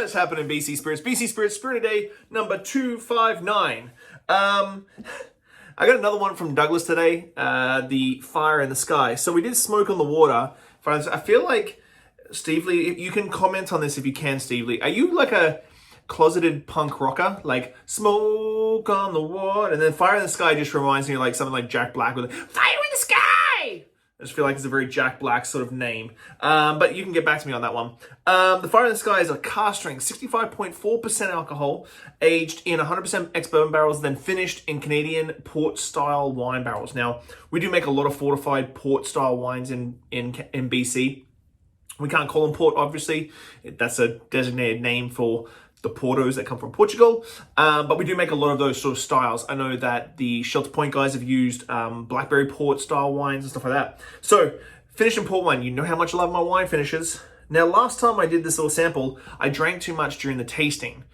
is happening, BC Spirits? BC Spirits Spirit Day number 259. I got another one from Douglas today, the Fire in the Sky. So we did Smoke on the Water. I feel like, Steve Lee, you can comment on this if you can, Steve Lee. Are you like a closeted punk rocker? Like, Smoke on the Water, and then Fire in the Sky just reminds me of like something like Jack Black with Fire in the Sky! I just feel like it's a very Jack Black sort of name. But you can get back to me on that one. The Fire in the Sky is a cask strength, 65.4% alcohol, aged in 100% ex-bourbon barrels, then finished in Canadian port-style wine barrels. Now, we do make a lot of fortified port-style wines in BC. We can't call them port, obviously. That's a designated name for the Portos that come from Portugal, but we do make a lot of those sort of styles. I know that the Shelter Point guys have used blackberry port style wines and stuff like that. So, finished in port wine, you know how much I love my wine finishes. Now, last time I did this little sample, I drank too much during the tasting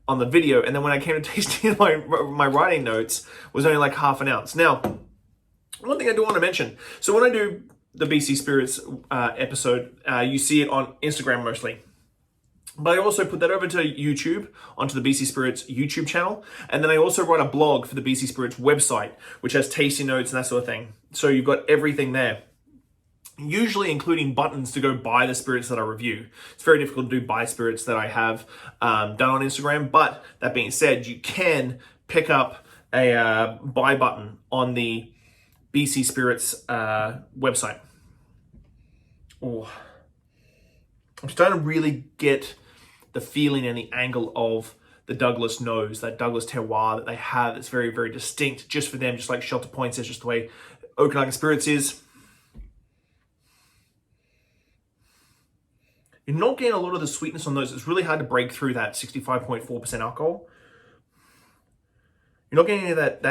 on the video, and then when I came to tasting, my writing notes was only like half an ounce. Now, one thing I do want to mention, so when I do the BC Spirits episode, you see it on Instagram mostly. But I also put that over to YouTube, onto the BC Spirits YouTube channel. And then I also write a blog for the BC Spirits website, which has tasting notes and that sort of thing. So you've got everything there. Usually including buttons to go buy the spirits that I review. It's very difficult to do buy spirits that I have done on Instagram. But that being said, you can pick up a buy button on the BC Spirits website. Oh, I'm starting to really get the feeling and the angle of the Douglas nose, that Douglas terroir that they have. It's very, very distinct just for them, just like Shelter Points is, just the way Okanagan Spirits is. You're not getting a lot of the sweetness on those. It's really hard to break through that 65.4% alcohol. You're not getting any of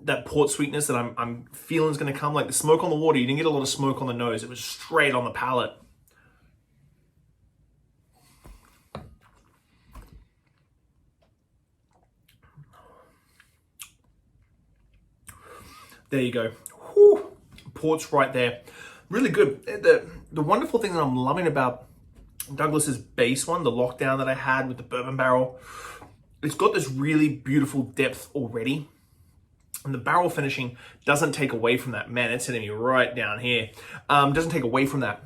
that port sweetness that I'm feeling is going to come. Like the Smoke on the Water, you didn't get a lot of smoke on the nose. It was straight on the palate. There you go. Whew. Port's right there. Really good. The wonderful thing that I'm loving about Douglas's base one, the lockdown that I had with the bourbon barrel, it's got this really beautiful depth already. And the barrel finishing doesn't take away from that. Man, it's hitting me right down here. Doesn't take away from that.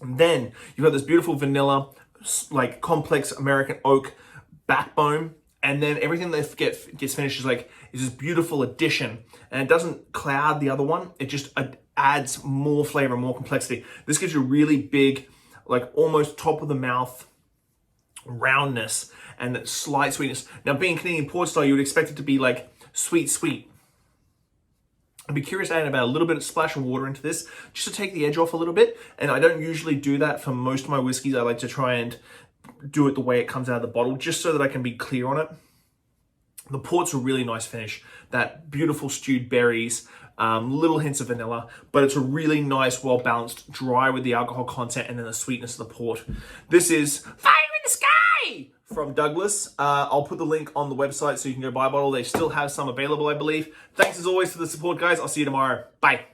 And then you've got this beautiful vanilla, like complex American oak backbone. And then everything that gets finished is this beautiful addition. And it doesn't cloud the other one. It just adds more flavor, more complexity. This gives you really big, like almost top of the mouth roundness and that slight sweetness. Now, being Canadian port style, you would expect it to be like sweet. I'd be curious to add about a little bit of splash of water into this just to take the edge off a little bit. And I don't usually do that for most of my whiskeys. I like to try and do it the way it comes out of the bottle, just so that I can be clear on it. The port's a really nice finish. That beautiful stewed berries, little hints of vanilla, but it's a really nice, well-balanced dry with the alcohol content and then the sweetness of the port. This is Fire in the Sky from Douglas. I'll put the link on the website so you can go buy a bottle. They still have some available, I believe. Thanks as always for the support, guys. I'll see you tomorrow. Bye.